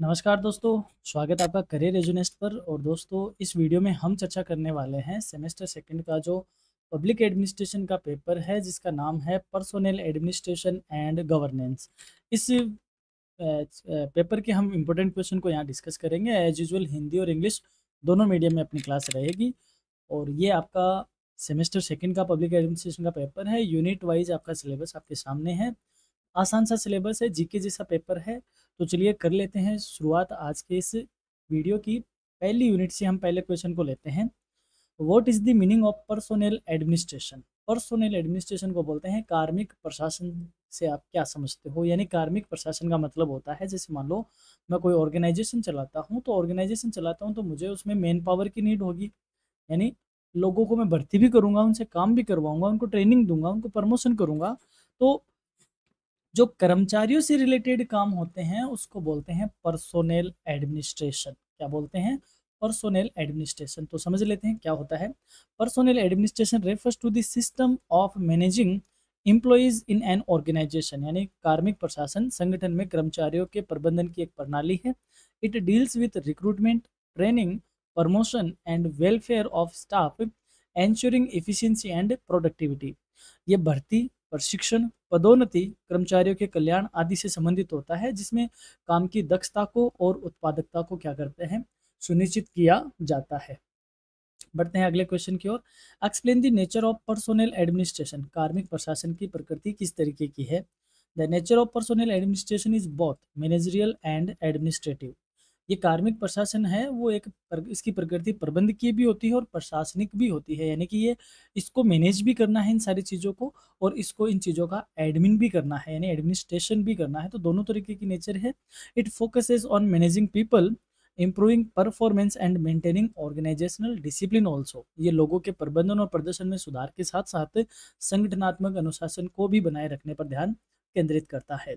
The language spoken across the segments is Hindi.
नमस्कार दोस्तों, स्वागत है आपका करियर एजुनेस्ट पर। और दोस्तों, इस वीडियो में हम चर्चा करने वाले हैं सेमेस्टर सेकंड का जो पब्लिक एडमिनिस्ट्रेशन का पेपर है, जिसका नाम है पर्सोनेल एडमिनिस्ट्रेशन एंड गवर्नेंस। इस पेपर के हम इम्पोर्टेंट क्वेश्चन को यहाँ डिस्कस करेंगे। एज यूजुअल हिंदी और इंग्लिश दोनों मीडियम में अपनी क्लास रहेगी। और ये आपका सेमेस्टर सेकंड का पब्लिक एडमिनिस्ट्रेशन का पेपर है। यूनिट वाइज आपका सिलेबस आपके सामने है। आसान सा सिलेबस है, जीके जैसा पेपर है। तो चलिए कर लेते हैं शुरुआत आज के इस वीडियो की। पहली यूनिट से हम पहले क्वेश्चन को लेते हैं। What is the meaning of personnel administration? Personnel administration को बोलते हैं कार्मिक प्रशासन। से आप क्या समझते हो? यानी कार्मिक प्रशासन का मतलब होता है, जैसे मान लो मैं कोई ऑर्गेनाइजेशन चलाता हूँ, तो ऑर्गेनाइजेशन चलाता हूँ तो मुझे उसमें मैन पावर की नीड होगी। यानी लोगों को मैं भर्ती भी करूंगा, उनसे काम भी करवाऊंगा, उनको ट्रेनिंग दूंगा, उनको प्रमोशन करूंगा। तो जो कर्मचारियों से रिलेटेड काम होते हैं उसको बोलते हैं पर्सोनेल एडमिनिस्ट्रेशन। क्या बोलते हैं? Personnel administration. तो समझ लेते हैं क्या होता है। Personnel administration refers to the system of managing employees in an organization. यानी कार्मिक प्रशासन संगठन में कर्मचारियों के प्रबंधन की एक प्रणाली है। It deals with recruitment, training, promotion and welfare of staff, ensuring efficiency and productivity. ये भर्ती, प्रशिक्षण, पदोन्नति, कर्मचारियों के कल्याण आदि से संबंधित होता है, जिसमें काम की दक्षता को और उत्पादकता को क्या करते हैं? सुनिश्चित किया जाता है। बढ़ते हैं अगले क्वेश्चन की ओर। Explain the nature of personnel administration. कार्मिक प्रशासन की प्रकृति किस तरीके की है? The nature of personnel administration is both managerial and administrative. ये कार्मिक प्रशासन है वो इसकी प्रकृति प्रबंधकीय भी होती है और प्रशासनिक भी होती है। यानी कि ये इसको मैनेज भी करना है इन सारी चीज़ों को, और इसको इन चीज़ों का एडमिन भी करना है, यानी एडमिनिस्ट्रेशन भी करना है। तो दोनों तरीके की नेचर है। It focuses on managing people, improving performance and maintaining organizational discipline also. ये लोगों के प्रबंधन और प्रदर्शन में सुधार के साथ साथ संगठनात्मक अनुशासन को भी बनाए रखने पर ध्यान केंद्रित करता है।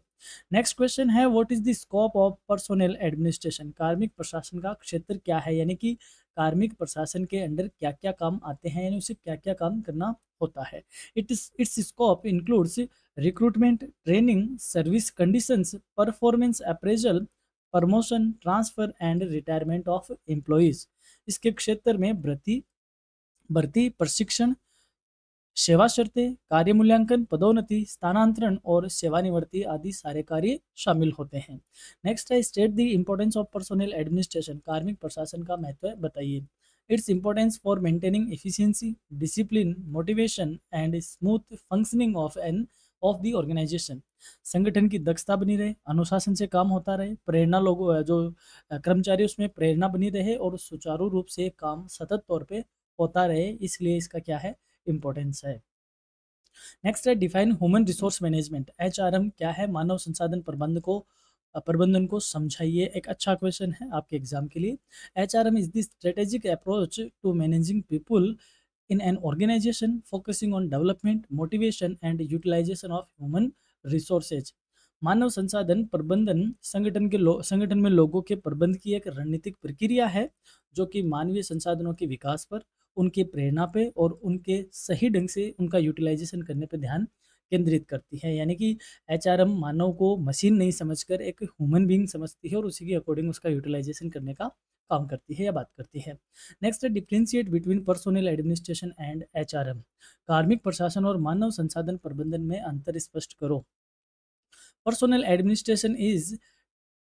नेक्स्ट क्वेश्चन है, what is the scope of personnel administration? कार्मिक प्रशासन का क्षेत्र क्या है? यानी कि कार्मिक प्रशासन के अंडर क्या क्या काम आते हैं, यानी उसे क्या क्या काम करना होता है। It's scope includes recruitment, training, service conditions, performance appraisal, promotion, transfer and retirement of employees. इसके क्षेत्र में भर्ती भर्ती, प्रशिक्षण, सेवा शर्तें, कार्य मूल्यांकन, पदोन्नति, स्थानांतरण और सेवानिवृत्ति आदि सारे कार्य शामिल होते हैं। नेक्स्ट है, state the importance of personnel administration. कार्मिक प्रशासन का महत्व बताइए। Its importance for maintaining efficiency, discipline, motivation and smooth functioning of the organization. संगठन की दक्षता बनी रहे, अनुशासन से काम होता रहे, प्रेरणा लोगों जो कर्मचारी उसमें प्रेरणा बनी रहे और सुचारू रूप से काम सतत तौर पे होता रहे, इसलिए इसका क्या है? इम्पोर्टेंस है। नेक्स्ट है, define human resource management. HRM क्या है? मानव संसाधन प्रबंधन को समझाइए। एक अच्छा क्वेश्चन है आपके एग्जाम के लिए। HRM is the strategic approach to managing people in an organization focusing on development, motivation and utilization of human resources। मानव संसाधन प्रबंधन संगठन में लोगों के प्रबंध की एक रणनीतिक प्रक्रिया है, जो कि मानवीय संसाधनों के विकास पर, उनके प्रेरणा पे और उनके सही ढंग से उनका यूटिलाइजेशन करने पर ध्यान केंद्रित करती है। यानी कि एचआरएम मानव को मशीन नहीं समझकर एक ह्यूमन बीइंग समझती है और उसी के अकॉर्डिंग उसका यूटिलाइजेशन करने का काम करती है या बात करती है। नेक्स्ट है, differentiate between personnel administration and HRM. कार्मिक प्रशासन और मानव संसाधन प्रबंधन में अंतर स्पष्ट करो। Personnel administration is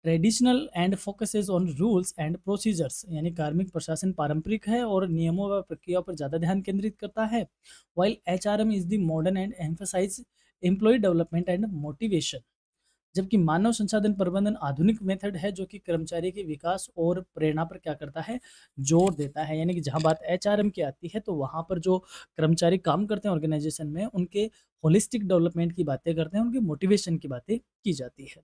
traditional and focuses on rules and procedures. यानी कार्मिक प्रशासन पारंपरिक है और नियमों व प्रक्रियाओं पर ज़्यादा ध्यान केंद्रित करता है। While HRM is the modern and emphasize employee development and motivation. जबकि मानव संसाधन प्रबंधन आधुनिक मेथड है, जो कि कर्मचारी के विकास और प्रेरणा पर क्या करता है? जोर देता है। यानी कि जहां बात एचआरएम की आती है, तो वहां पर जो कर्मचारी काम करते हैं ऑर्गेनाइजेशन में, उनके होलिस्टिक डेवलपमेंट की बातें करते हैं, उनके मोटिवेशन की बातें की जाती है।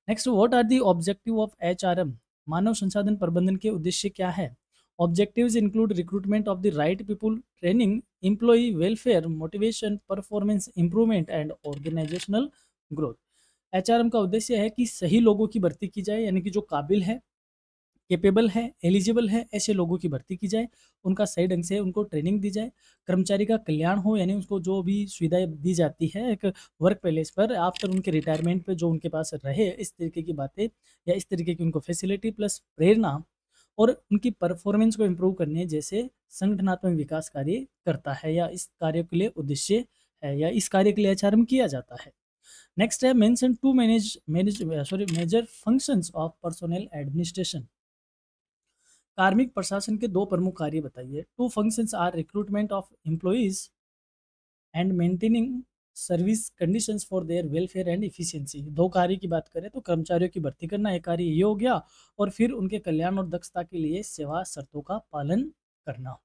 Next, what are the objective of HRM? मानव संसाधन प्रबंधन के उद्देश्य क्या है? Objectives include recruitment of the right people, training, employ welfare, motivation, performance improvement and organizational growth. HRM का उद्देश्य है कि सही लोगों की भर्ती की जाए, यानी कि जो काबिल है, कैपेबल है, एलिजिबल है, ऐसे लोगों की भर्ती की जाए, उनका सही ढंग से उनको ट्रेनिंग दी जाए, कर्मचारी का कल्याण हो, यानी उसको जो भी सुविधाएँ दी जाती है एक वर्क प्लेस पर आफ्टर उनके रिटायरमेंट पे जो उनके पास रहे, इस तरीके की बातें या इस तरीके की उनको फैसिलिटी प्लस प्रेरणा और उनकी परफॉर्मेंस को इम्प्रूव करने जैसे संगठनात्मक विकास कार्य करता है या इस कार्य के लिए उद्देश्य है या इस कार्य के लिए एचआरएम किया जाता है। नेक्स्ट है mention two major functions of personnel administration. कार्मिक प्रशासन के दो प्रमुख कार्य बताइए। Two functions are recruitment of employees and maintaining service conditions for their welfare and efficiency. दो कार्य की बात करें तो कर्मचारियों की भर्ती करना एक कार्य ये हो गया और फिर उनके कल्याण और दक्षता के लिए सेवा शर्तों का पालन करना।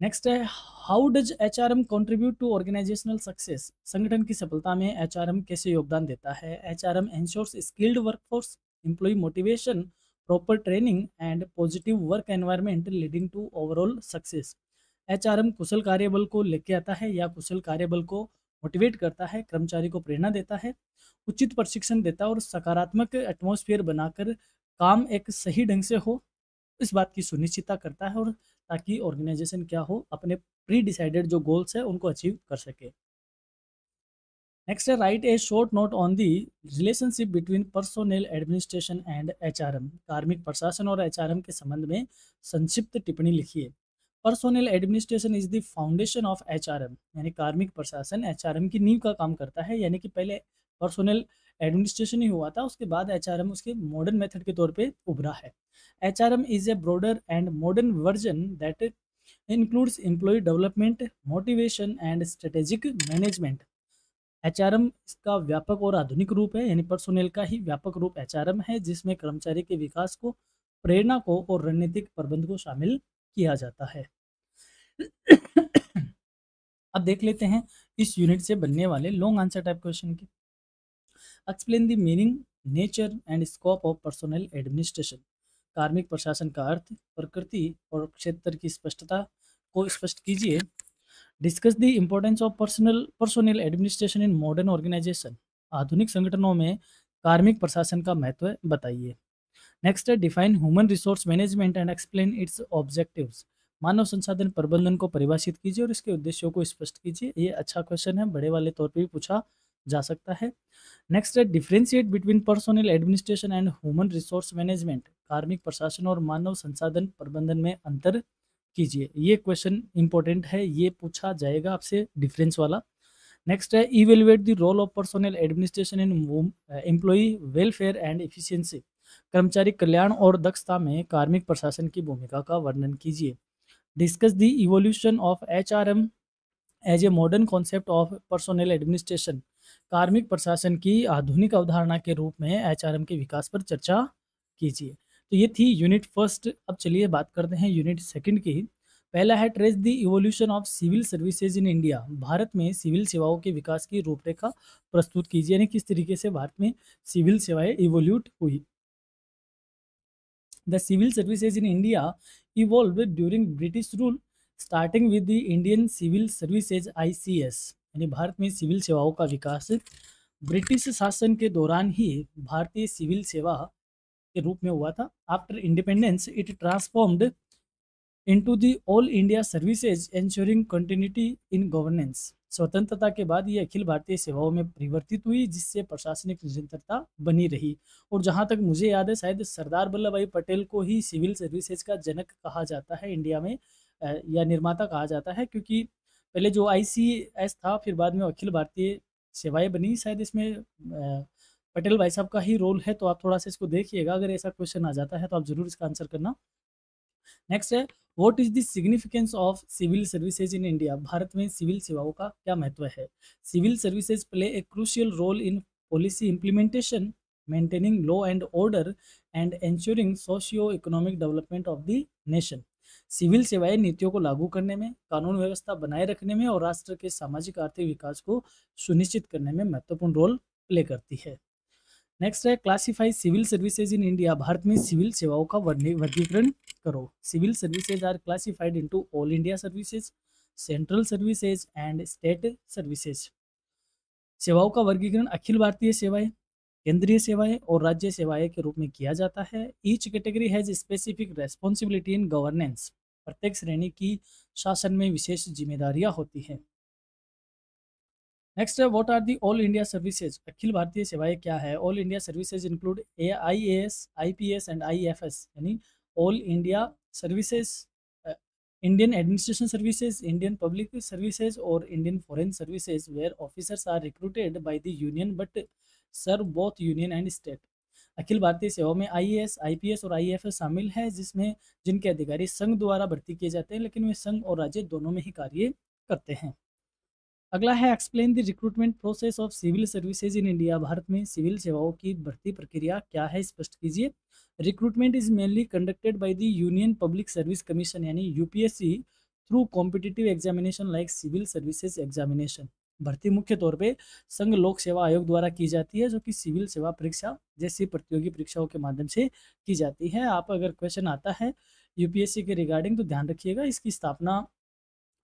नेक्स्ट है how does HRM contribute to organizational success. संगठन की सफलता में एचआरएम कैसे योगदान देता है। HRM ensures skilled workforce, employ motivation, proper training and positive work environment leading to overall success. HRM कुशल कार्यबल को लेके आता है या कुशल कार्यबल को मोटिवेट करता है, कर्मचारी को प्रेरणा देता है, उचित प्रशिक्षण देता है और सकारात्मक एटमॉस्फेयर बनाकर काम एक सही ढंग से हो, इस बात की सुनिश्चितता करता है और ताकि ऑर्गेनाइजेशन क्या हो अपने प्री डिसाइडेड जो गोल्स है उनको अचीव कर सके। नेक्स्ट है write a short note on the relationship between personnel administration and HRM. कार्मिक प्रशासन और एचआरएम के संबंध में संक्षिप्त टिप्पणी लिखिए। Personnel administration is the foundation of HRM, यानी कार्मिक प्रशासन एचआरएम की नींव का काम करता है, यानी कि पहले पर्सोनेल एडमिनिस्ट्रेशन ही हुआ था, उसके बाद एचआरएम उसके मॉडर्न मेथड के तौर पे उभरा है। HRM is a broader and modern version that includes employee development, motivation and strategic management। HRM इसका व्यापक और आधुनिक रूप है, यानी पर्सोनेल का ही व्यापक रूप एचआरएम है, जिसमें कर्मचारी के विकास को, प्रेरणा को और रणनीतिक प्रबंध को शामिल किया जाता है। अब देख लेते हैं इस यूनिट से बनने वाले लॉन्ग आंसर टाइप क्वेश्चन की। Explain the meaning, nature and scope of personnel administration. कार्मिक प्रशासन का अर्थ, प्रकृति और क्षेत्र की स्पष्टता को स्पष्ट कीजिए। Discuss the importance of personnel administration in modern organisation. आधुनिक संगठनों में कार्मिक प्रशासन का महत्व बताइए। नेक्स्ट है define human resource management and explain its objectives. मानव संसाधन प्रबंधन को परिभाषित कीजिए और इसके उद्देश्यों को स्पष्ट कीजिए। ये अच्छा क्वेश्चन है, बड़े वाले तौर पे भी पूछा जा सकता है। नेक्स्ट है differentiate between personnel administration and human resource management. कार्मिक प्रशासन और मानव संसाधन प्रबंधन में अंतर कीजिए। ये क्वेश्चन इंपॉर्टेंट है, ये पूछा जाएगा आपसे डिफरेंस वाला। नेक्स्ट है evaluate the role of personnel administration in employee welfare and efficiency. कर्मचारी कल्याण और दक्षता में कार्मिक प्रशासन की भूमिका का वर्णन कीजिए। Discuss the evolution of HRM as a modern concept of personnel administration. कार्मिक प्रशासन की आधुनिक अवधारणा के रूप में एचआरएम के विकास पर चर्चा कीजिए। तो ये थी यूनिट फर्स्ट। अब चलिए बात करते हैं यूनिट सेकंड की। पहला है trace the evolution of civil services in India. भारत में सिविल सेवाओं के विकास की रूपरेखा प्रस्तुत कीजिए, यानी किस तरीके से भारत में सिविल सेवाएं इवोल्यूट हुई। The civil services in India evolved during British rule, starting with the Indian Civil Services ICS। यानी भारत में सिविल सेवाओं का विकास ब्रिटिश शासन के दौरान ही भारतीय सिविल सेवा के रूप में हुआ था। After independence it transformed into the all India services ensuring continuity in governance. स्वतंत्रता के बाद ये अखिल भारतीय सेवाओं में परिवर्तित हुई, जिससे प्रशासनिक निरंतरता बनी रही। और जहाँ तक मुझे याद है शायद सरदार वल्लभ भाई पटेल को ही सिविल सर्विसेज का जनक कहा जाता है इंडिया में, या निर्माता कहा जाता है, क्योंकि पहले जो आईसीएस था फिर बाद में अखिल भारतीय सेवाएं बनी। शायद इसमें पटेल भाई साहब का ही रोल है, तो आप थोड़ा सा इसको देखिएगा, अगर ऐसा क्वेश्चन आ जाता है तो आप जरूर इसका आंसर करना। नेक्स्ट है what is the significance of civil services in India. भारत में सिविल सेवाओं का क्या महत्व है। Civil services play a crucial role in policy implementation, maintaining law and order and ensuring socio economic development of the nation. Civil सेवाएं नीतियों को लागू करने में, कानून व्यवस्था बनाए रखने में और राष्ट्र के सामाजिक आर्थिक विकास को सुनिश्चित करने में महत्वपूर्ण रोल प्ले करती है। नेक्स्ट है classify civil services in India. भारत में सिविल सेवाओं का वर्गीकरण करो। Civil services are classified into all India services, central services and state services. सेवाओं का वर्गीकरण अखिल भारतीय सेवाएं, केंद्रीय सेवाएं और राज्य सेवाएं के रूप में किया जाता है। Each category has specific responsibility in governance. प्रत्येक श्रेणी की शासन में विशेष जिम्मेदारियां होती हैं। नेक्स्ट है what are the all India services. अखिल भारतीय सेवाएं क्या है? All India services include IAS, IPS and IFS, यानी all India services, Indian administration services, Indian public services और Indian foreign services where officers are recruited by the union but serve both union and state. अखिल भारतीय सेवाओं में IAS, IPS और IFS शामिल है, जिसमें जिनके अधिकारी संघ द्वारा भर्ती किए जाते हैं, लेकिन वे संघ और राज्य दोनों में ही कार्य करते हैं। अगला है explain the recruitment process of civil services in India. भारत में सिविल सेवाओं की भर्ती प्रक्रिया क्या है, स्पष्ट कीजिए। Recruitment is mainly conducted by the union public service commission यानी UPSC through competitive examination like civil services examination. भर्ती मुख्य तौर पे संघ लोक सेवा आयोग द्वारा की जाती है, जो कि सिविल सेवा परीक्षा जैसी प्रतियोगी परीक्षाओं के माध्यम से की जाती है। आप अगर क्वेश्चन आता है UPSC के रिगार्डिंग तो ध्यान रखिएगा, इसकी स्थापना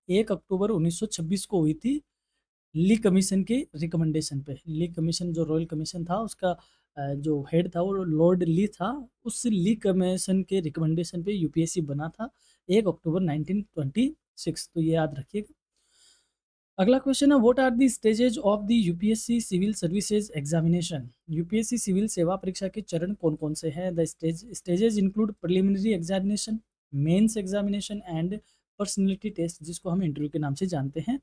1 अक्टूबर 1926 को हुई थी ली कमीशन के रिकमेंडेशन पे। ली कमीशन जो रॉयल कमीशन था उसका जो हेड था वो लॉर्ड ली था। उस ली कमीशन के रिकमेंडेशन पे UPSC बना था 1 अक्टूबर 1926, तो ये याद रखिएगा। अगला क्वेश्चन है what are the stages of the UPSC civil services examination. UPSC civil सेवा परीक्षा के चरण कौन कौन से हैं? The stages include preliminary examination, mains examination and personality test, जिसको हम इंटरव्यू के नाम से जानते हैं।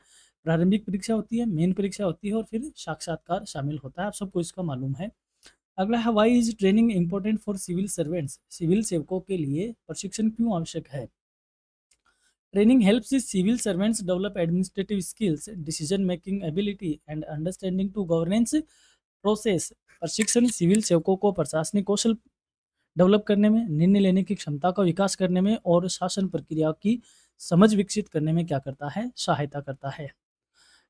प्रारंभिक परीक्षा होती है, मेन परीक्षा होती है और फिर साक्षात्कार शामिल होता है। आप सबको इसका मालूम है। अगला है why is training important for civil servants. Civil सेवकों के लिए प्रशिक्षण क्यों आवश्यक है? Training helps civil servants develop administrative skills, decision making ability and understanding to governance process. प्रशिक्षण सिविल सेवकों को प्रशासनिक कौशल डेवलप करने में, निर्णय लेने की क्षमता का विकास करने में और शासन प्रक्रिया की समझ विकसित करने में क्या करता है? सहायता करता है।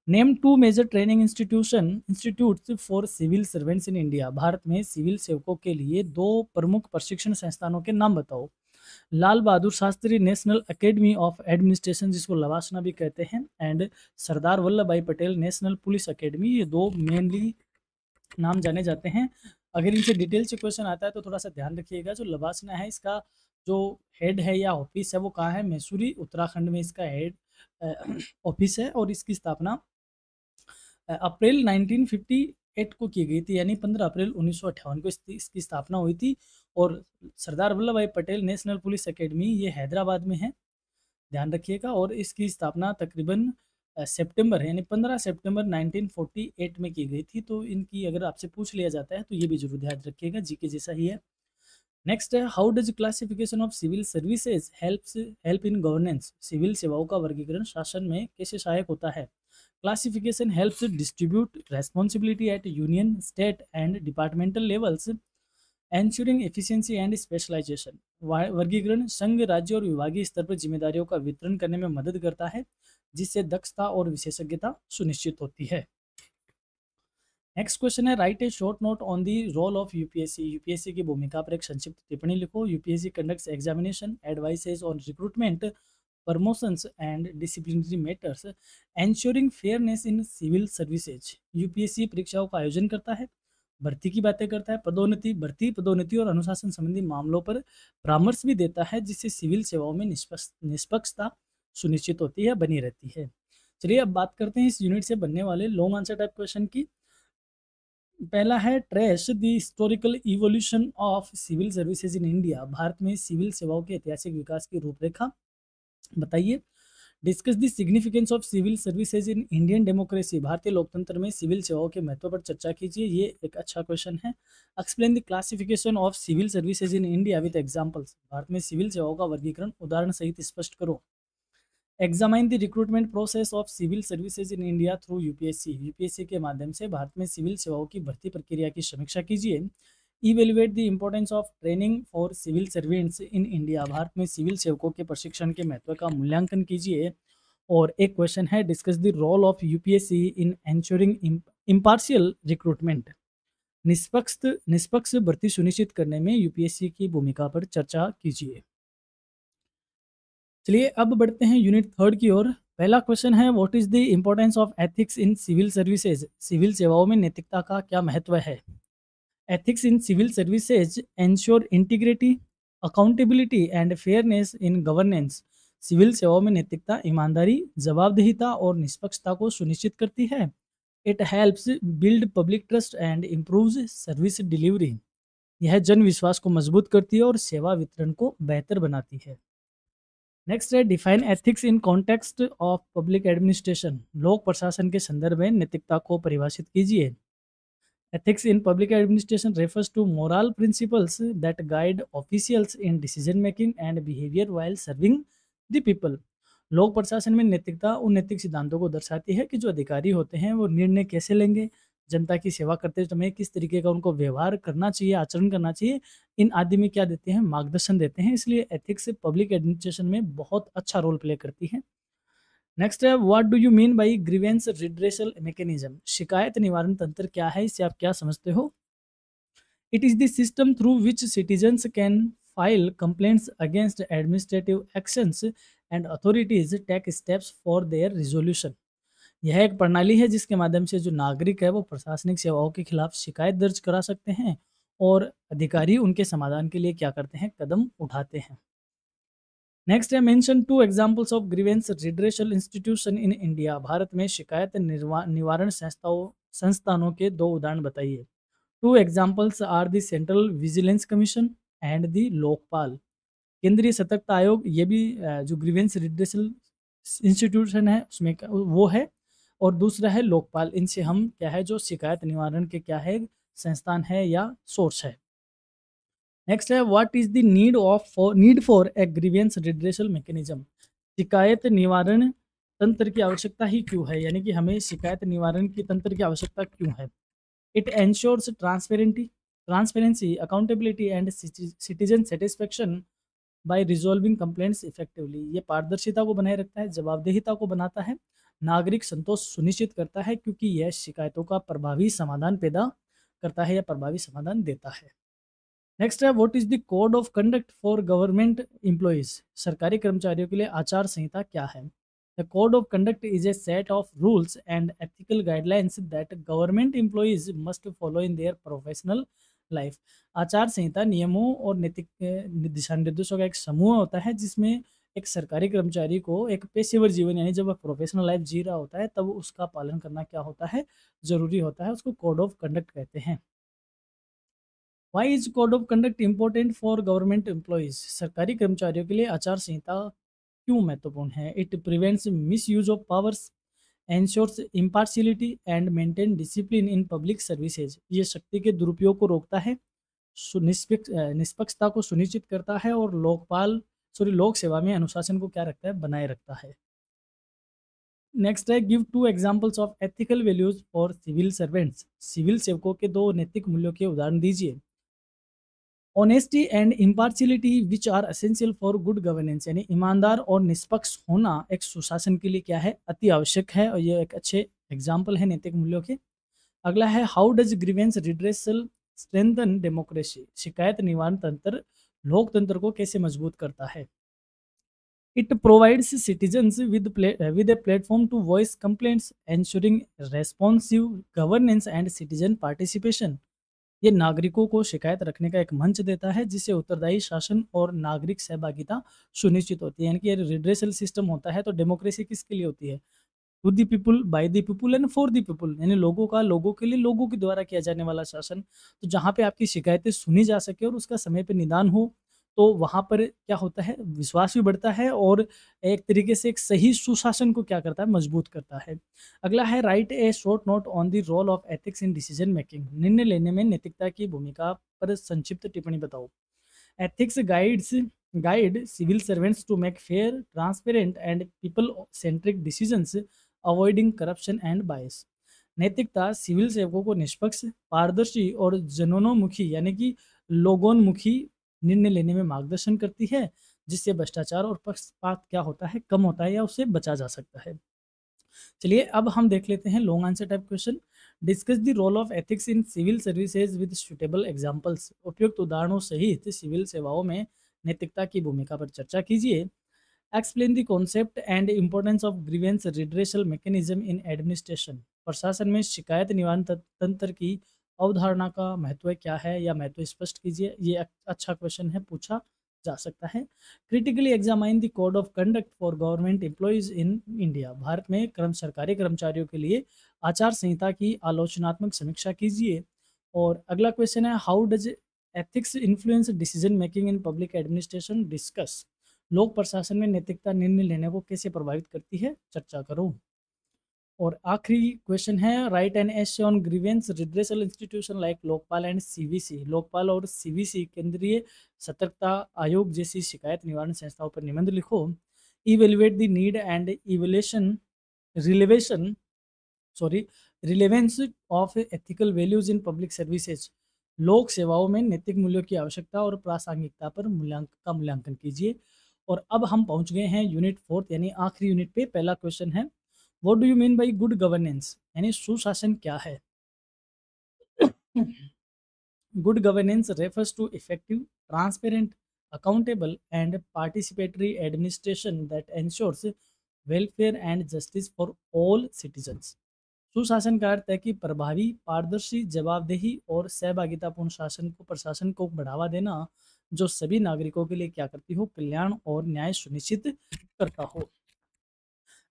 Name 2 major training institutes for civil servants in India. भारत में सिविल सेवकों के लिए 2 प्रमुख प्रशिक्षण संस्थानों के नाम बताओ। Lal Bahadur Shastri national academy of administration, जिसको लवासना भी कहते हैं, एंड सरदार वल्लभ भाई पटेल नेशनल पुलिस एकेडमी। ये 2 मेनली नाम जाने जाते हैं। अगर इनसे डिटेल से क्वेश्चन आता है तो थोड़ा सा ध्यान रखिएगा। जो लवासना है इसका जो हेड है या ऑफिस है वो कहाँ है? मैसूरी, उत्तराखंड में इसका हेड ऑफिस है और इसकी स्थापना अप्रैल 1958 को की गई थी, यानी 15 अप्रैल 1958 को इसकी स्थापना हुई थी। और सरदार वल्लभ भाई पटेल नेशनल पुलिस एकेडमी ये हैदराबाद में है, ध्यान रखिएगा। और इसकी स्थापना तकरीबन सितंबर यानी 15 सितंबर 1948 में की गई थी। तो इनकी अगर आपसे पूछ लिया जाता है तो ये भी जरूर याद रखिएगा, जीके जैसा ही है। नेक्स्ट है how does classification of civil services help in governance. Civil सेवाओं का वर्गीकरण शासन में कैसे सहायक होता है? Classification helps distribute responsibility at union, state and departmental levels, ensuring efficiency and specialisation. वर्गीकरण संघ, राज्य और विभागीय स्तर पर जिम्मेदारियों का वितरण करने में मदद करता है, जिससे दक्षता और विशेषज्ञता सुनिश्चित होती है। नेक्स्ट क्वेश्चन है write a short note on the role of UPSC। UPSC की भूमिका पर एक संक्षिप्त टिप्पणी लिखो। UPSC conducts examination, advises on recruitment, promotions and disciplinary matters, ensuring fairness in civil services. UPSC परीक्षाओं का आयोजन करता है, भर्ती की बातें करता है, भर्ती पदोन्नति और अनुशासन संबंधी मामलों पर परामर्श भी देता है, जिससे सिविल सेवाओं में निष्पक्षता सुनिश्चित होती है, बनी रहती है। चलिए अब बात करते हैं इस यूनिट से बनने वाले लॉन्ग आंसर टाइप क्वेश्चन की। पहला है trace the historical evolution of civil services in India. भारत में सिविल सेवाओं के ऐतिहासिक विकास की रूपरेखा बताइए। Discuss the significance of civil services in Indian democracy. भारतीय लोकतंत्र में सिविल सेवाओं के महत्व पर चर्चा कीजिए, ये एक अच्छा क्वेश्चन है। Explain the classification of civil services in India with examples. भारत में सिविल सेवाओं का वर्गीकरण उदाहरण सहित स्पष्ट करो। Examine the recruitment process of civil services in India through UPSC। UPSC के माध्यम से भारत में सिविल सेवाओं की भर्ती प्रक्रिया की समीक्षा कीजिए। Evaluate the importance of training for civil servants in India. भारत में सिविल सेवकों के प्रशिक्षण के महत्व का मूल्यांकन कीजिए। और एक क्वेश्चन है discuss the role of UPSC in ensuring impartial recruitment. निष्पक्ष भर्ती सुनिश्चित करने में UPSC की भूमिका पर चर्चा कीजिए। चलिए अब बढ़ते हैं यूनिट 3 की ओर। पहला क्वेश्चन है what is the importance of ethics in civil services. Civil सेवाओं में नैतिकता का क्या महत्व है? Ethics in civil services ensure integrity, accountability and fairness in governance. Civil सेवाओं में नैतिकता, ईमानदारी, जवाबदेहिता और निष्पक्षता को सुनिश्चित करती है। It helps build public trust and improves service delivery. यह जन विश्वास को मजबूत करती है और सेवा वितरण को बेहतर बनाती है। नेक्स्ट है define ethics in context of public administration. लोक प्रशासन के संदर्भ में नैतिकता को परिभाषित कीजिए। Ethics in public administration refers to moral principles that guide officials in decision making and behavior while serving the people. लोक प्रशासन में नैतिकता उन नैतिक सिद्धांतों को दर्शाती है कि जो अधिकारी होते हैं वो निर्णय कैसे लेंगे, जनता की सेवा करते समय किस तरीके का उनको व्यवहार करना चाहिए, आचरण करना चाहिए, इन आदि में क्या देते हैं, मार्गदर्शन देते हैं। इसलिए एथिक्स पब्लिक एडमिनिस्ट्रेशन में बहुत अच्छा रोल प्ले करती है। नेक्स्ट है what do you mean by grievance redressal mechanism. शिकायत निवारण तंत्र क्या है, इससे आप क्या समझते हो? It is the system through which citizens can file complaints against administrative actions and authorities take steps for their resolution. यह एक प्रणाली है जिसके माध्यम से जो नागरिक है वो प्रशासनिक सेवाओं के खिलाफ शिकायत दर्ज करा सकते हैं और अधिकारी उनके समाधान के लिए क्या करते हैं, कदम उठाते हैं। नेक्स्ट है mention two examples of grievance redressal institution in India. भारत में शिकायत निवारण संस्थानों के दो उदाहरण बताइए। Two examples are the central vigilance commission and the Lokpal. केंद्रीय सतर्कता आयोग, ये भी जो ग्रीवेंस रिड्रेसल इंस्टीट्यूशन है उसमें वो है, और दूसरा है लोकपाल। इनसे हम क्या है, जो शिकायत निवारण के क्या है, संस्थान है या सोर्स है। नेक्स्ट है what is the need for a grievance redressal mechanism. शिकायत निवारण तंत्र की आवश्यकता ही क्यों है, यानी कि हमें शिकायत निवारण की तंत्र की आवश्यकता क्यों है। It ensures transparency, accountability and citizen satisfaction by resolving complaints effectively. ये पारदर्शिता को बनाए रखता है, जवाबदेहिता को बनाता है, नागरिक संतोष सुनिश्चित करता है, क्योंकि यह शिकायतों का प्रभावी समाधान पैदा करता है या प्रभावी समाधान देता है। नेक्स्ट है what is the code of conduct for government employees. सरकारी कर्मचारियों के लिए आचार संहिता क्या है। The code of conduct is a set of rules and ethical guidelines that government employees must follow in their professional life. आचार संहिता नियमों और नैतिक दिशा निर्देशों का एक समूह होता है जिसमें एक सरकारी कर्मचारी को एक पेशेवर जीवन, यानी जब वह प्रोफेशनल लाइफ जी रहा होता है तब उसका पालन करना क्या होता है, जरूरी होता है। उसको कोड ऑफ कंडक्ट कहते हैं। Why is code of conduct important for government employees. सरकारी कर्मचारियों के लिए आचार संहिता क्यों महत्वपूर्ण है। It prevents misuse of powers, ensures impartiality and maintain discipline in public services. ये शक्ति के दुरुपयोग को रोकता है, निष्पक्षता को सुनिश्चित करता है और लोक सेवा में अनुशासन को क्या रखता है, बनाए रखता है। नेक्स्ट है give two examples of ethical values for civil servants. Civil सेवकों के दो नैतिक मूल्यों के उदाहरण दीजिए। Honesty and impartiality which are essential for good governance, यानी ईमानदार और निष्पक्ष होना एक सुशासन के लिए क्या है, अति आवश्यक है, और ये एक अच्छे एग्जाम्पल है नैतिक मूल्यों के। अगला है how does grievance redressal strengthen democracy. शिकायत निवारण तंत्र लोकतंत्र को कैसे मजबूत करता है। It provides citizens with a platform to voice complaints ensuring responsive governance and citizen participation. ये नागरिकों को शिकायत रखने का एक मंच देता है जिससे उत्तरदायी शासन और नागरिक सहभागिता सुनिश्चित होती है। यानी कि ये रिड्रेसल सिस्टम होता है तो डेमोक्रेसी किसके लिए होती है, to the people, by the people and for the people, यानी लोगों का, लोगों के लिए, लोगों के द्वारा किया जाने वाला शासन। तो जहाँ पे आपकी शिकायतें सुनी जा सके और उसका समय पे निदान हो, तो वहाँ पर क्या होता है, विश्वास भी बढ़ता है और एक तरीके से एक सही सुशासन को क्या करता है, मजबूत करता है। अगला है write a short note on the role of ethics in decision making. निर्णय लेने में नैतिकता की भूमिका पर संक्षिप्त टिप्पणी बताओ। Ethics guide civil servants to make fair, transparent and people centric decisions avoiding corruption and bias. नैतिकता सिविल सेवकों को निष्पक्ष, पारदर्शी और जनोन्मुखी यानी कि लोगोन्मुखी निर्णय लेने में मार्गदर्शन करती है, जिससे भ्रष्टाचार और पक्षपात क्या होता है, कम होता है या उससे बचा जा सकता है। चलिए अब हम देख लेते हैं long answer type question. Discuss the role of ethics in civil services with suitable examples. उपयुक्त उदाहरणों सहित सिविल सेवाओं में नैतिकता की भूमिका पर चर्चा कीजिए। Explain the concept and importance of grievance redressal mechanism in administration. प्रशासन में शिकायत निवारण तंत्र की अवधारणा का महत्व क्या है या महत्व स्पष्ट कीजिए। ये अच्छा क्वेश्चन है, पूछा जा सकता है। Critically examine the code of conduct for government employees in India. भारत में सरकारी कर्मचारियों के लिए आचार संहिता की आलोचनात्मक समीक्षा कीजिए। और अगला क्वेश्चन है, how does ethics influence decision making in public administration, discuss. लोक प्रशासन में नैतिकता निर्णय लेने को कैसे प्रभावित करती है, चर्चा करो। और आखिरी क्वेश्चन है, write an essay on grievance redressal institution like Lokpal and CVC. Lokpal और सीवीसी केंद्रीय सतर्कता आयोग जैसी शिकायत निवारण संस्थाओं पर निबंध लिखो। Evaluate the need and evaluation relevation sorry relevance of ethical values in public services. लोक सेवाओं में नैतिक मूल्यों की आवश्यकता और प्रासंगिकता पर मूल्यांकन कीजिए। और अब हम पहुंच गए हैं यूनिट 4 यानी आखिरी यूनिट पे। पहला क्वेश्चन है, what do you mean by good governance, यानी सुशासन क्या है। Good governance refers to effective, transparent, accountable and participatory administration that ensures welfare and justice for all citizens. सुशासन का अर्थ है कि प्रभावी, पारदर्शी, जवाबदेही और सहभागितापूर्ण शासन को प्रशासन को बढ़ावा देना जो सभी नागरिकों के लिए क्या करती हो, कल्याण और न्याय सुनिश्चित करता हो।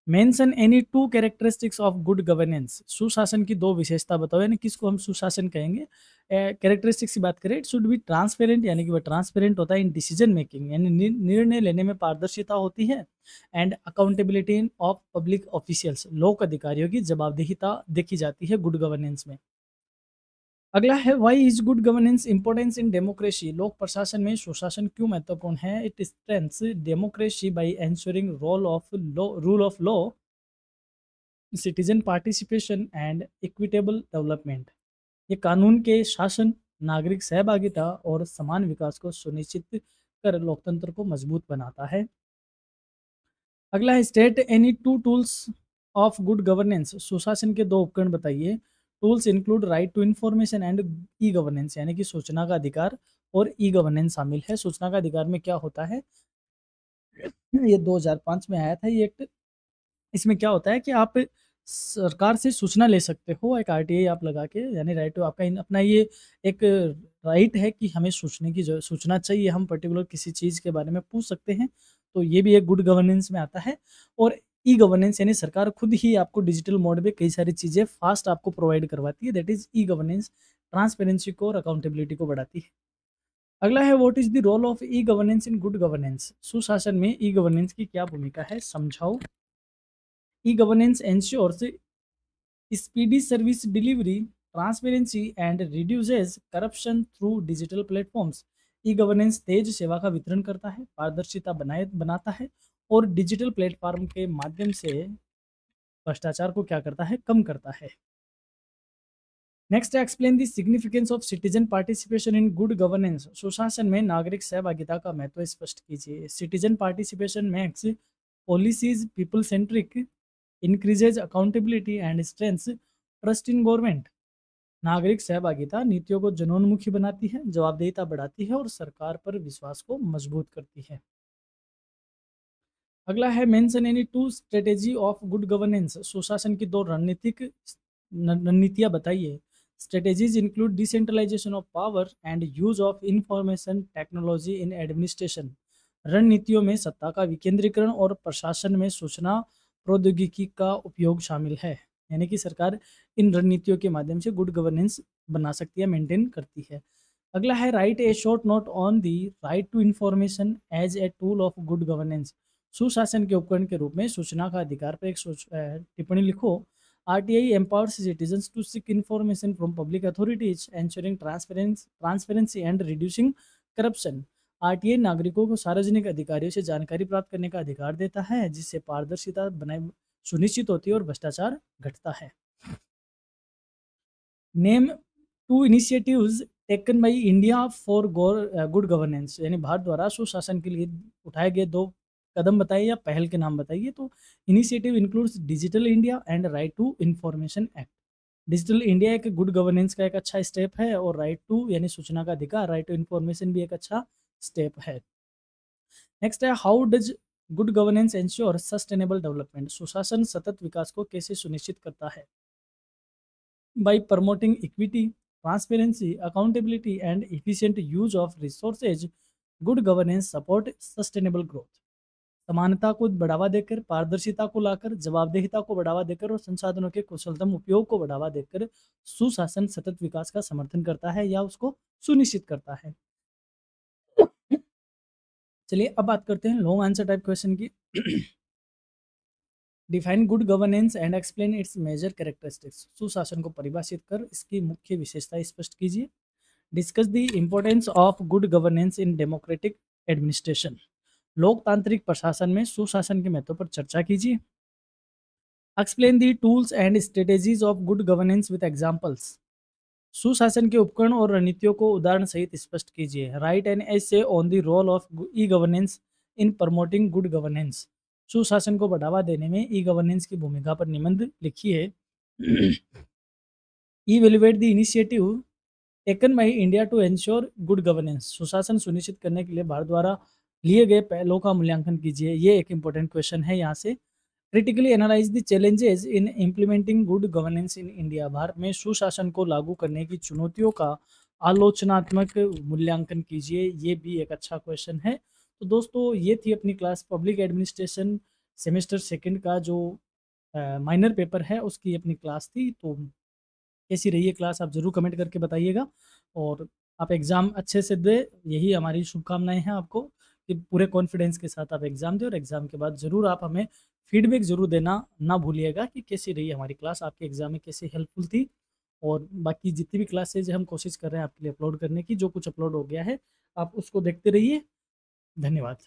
Mention any to characteristics of good governance. सुशासन की दो विशेषता बताओ, यानी किसको हम सुशासन कहेंगे। कैरेक्टरिस्टिक्स की बात करें, इट शुड बी ट्रांसपेरेंट, यानी कि वह ट्रांसपेरेंट होता है इन डिसीजन मेकिंग, यानी निर्णय लेने में पारदर्शिता होती है। And accountability of public officials, लोक अधिकारियों की जवाबदेहिता देखी जाती है गुड गवर्नेंस में। अगला है, why is good governance importance in democracy. लोक प्रशासन में सुशासन क्यों महत्वपूर्ण है। It strengths democracy by ensuring rule of law, citizen participation and equitable development. ये कानून के शासन, नागरिक सहभागिता और समान विकास को सुनिश्चित कर लोकतंत्र को मजबूत बनाता है। अगला है, state any two tools of good governance. सुशासन के दो उपकरण बताइए। Tools include right to information and e governance, यानी कि सूचना का अधिकार और ई गवर्नेंस शामिल है। सूचना का अधिकार में क्या होता है, ये 2005 में आया था ये एक्ट। इसमें क्या होता है कि आप सरकार से सूचना ले सकते हो एक आरटीआई आप लगा के, यानी राइट टू आपका अपना ये एक राइट है कि हमें सूचना चाहिए, हम पर्टिकुलर किसी चीज़ के बारे में पूछ सकते हैं। तो ये भी एक गुड गवर्नेंस में आता है। और ई गवर्नेंस यानी सरकार खुद ही आपको डिजिटल मोड में कई सारी चीज़ें फास्ट आपको प्रोवाइड करवाती है, that is e governance. Transparency को और अकाउंटेबिलिटी को बढ़ाती है। अगला है, what is the role of e governance in good governance. सुशासन में ई गवर्नेंस की क्या भूमिका है, समझाओ। E-governance ensures speedy service delivery, transparency, and reduces corruption through digital platforms. E-governance तेज सेवा का वितरण करता है, पारदर्शिता बनाता है और डिजिटल प्लेटफॉर्म के माध्यम से भ्रष्टाचार को क्या करता है, कम करता है। Next, explain the significance of citizen participation in good governance. सुशासन में नागरिक सहभागिता का महत्व स्पष्ट कीजिए। Citizen participation makes policies people centric, increases accountability and strengths trust in government. नागरिक सहभागिता नीतियों को जनोन्मुखी बनाती है, जवाबदेहिता बढ़ाती है और सरकार पर विश्वास को मजबूत करती है। अगला है, mention any two strategy of good governance. सुशासन की दो रणनीतियां बताइए। Strategies include decentralisation of power and use of information technology in administration. रणनीतियों में सत्ता का विकेंद्रीकरण और प्रशासन में सूचना प्रौद्योगिकी का उपयोग शामिल है, यानी कि सरकार इन रणनीतियों के माध्यम से गुड गवर्नेंस बना सकती है, मेंटेन करती है। अगला है, write a short note on the right to information as a tool of good governance. सुशासन के उपकरण के रूप में सूचना का अधिकार पर एक टिप्पणी लिखो। RTI empowers citizens to seek information from public authorities, ensuring transparency and reducing corruption. RTI नागरिकों को सार्वजनिक अधिकारियों से जानकारी प्राप्त करने का अधिकार देता है, जिससे पारदर्शिता बनाए सुनिश्चित होती है और भ्रष्टाचार घटता है। Name two initiatives taken by India for good governance, यानी भारत द्वारा सुशासन के लिए उठाए गए दो कदम बताइए या पहल के नाम बताइए। तो initiative includes digital India and right to information act. Digital India एक गुड गवर्नेंस का एक अच्छा स्टेप है और राइट टू यानी सूचना का अधिकार, राइट टू इंफॉर्मेशन भी एक अच्छा स्टेप है। नेक्स्ट है, how does good governance ensure sustainable development. सुशासन सतत विकास को कैसे सुनिश्चित करता है। By promoting equity, transparency, accountability and efficient use of resources, good governance support sustainable growth. समानता को बढ़ावा देकर, पारदर्शिता को लाकर, जवाबदेहिता को बढ़ावा देकर और संसाधनों के कुशलतम उपयोग को बढ़ावा देकर सुशासन सतत विकास का समर्थन करता है या उसको सुनिश्चित करता है। चलिए अब बात करते हैं लॉन्ग आंसर टाइप क्वेश्चन की। Define good governance and explain its major characteristics. सुशासन को परिभाषित कर इसकी मुख्य विशेषता स्पष्ट कीजिए। Discuss the importance of good governance in democratic administration. लोकतांत्रिक प्रशासन में सुशासन के महत्व पर चर्चा कीजिए। Explain the tools and strategies of good governance with examples. सुशासन के उपकरण और रणनीतियों को उदाहरण सहित स्पष्ट कीजिए। Write an essay on the role of e governance in promoting good governance. सुशासन को बढ़ावा देने में ई गवर्नेंस की भूमिका पर निबंध लिखिए। Evaluate the initiative taken by India to ensure good governance. सुशासन सुनिश्चित करने के लिए भारत द्वारा लिए गए पहलों का मूल्यांकन कीजिए। ये एक इंपॉर्टेंट क्वेश्चन है यहाँ से। Critically analyse the challenges in implementing good governance in India. भारत में सुशासन को लागू करने की चुनौतियों का आलोचनात्मक मूल्यांकन कीजिए। ये भी एक अच्छा क्वेश्चन है। तो दोस्तों ये थी अपनी class public administration semester second का जो माइनर पेपर है उसकी अपनी क्लास थी। तो कैसी रही है क्लास आप ज़रूर कमेंट करके बताइएगा और आप एग्ज़ाम अच्छे से दे, यही हमारी शुभकामनाएं हैं आपको कि पूरे कॉन्फिडेंस के साथ आप एग्ज़ाम दें और एग्ज़ाम के बाद ज़रूर आप हमें फीडबैक ज़रूर देना ना भूलिएगा कि कैसी रही हमारी क्लास, आपके एग्ज़ाम में कैसे हेल्पफुल थी। और बाकी जितनी भी क्लासेज हम कोशिश कर रहे हैं आपके लिए अपलोड करने की, जो कुछ अपलोड हो गया है आप उसको देखते रहिए। धन्यवाद।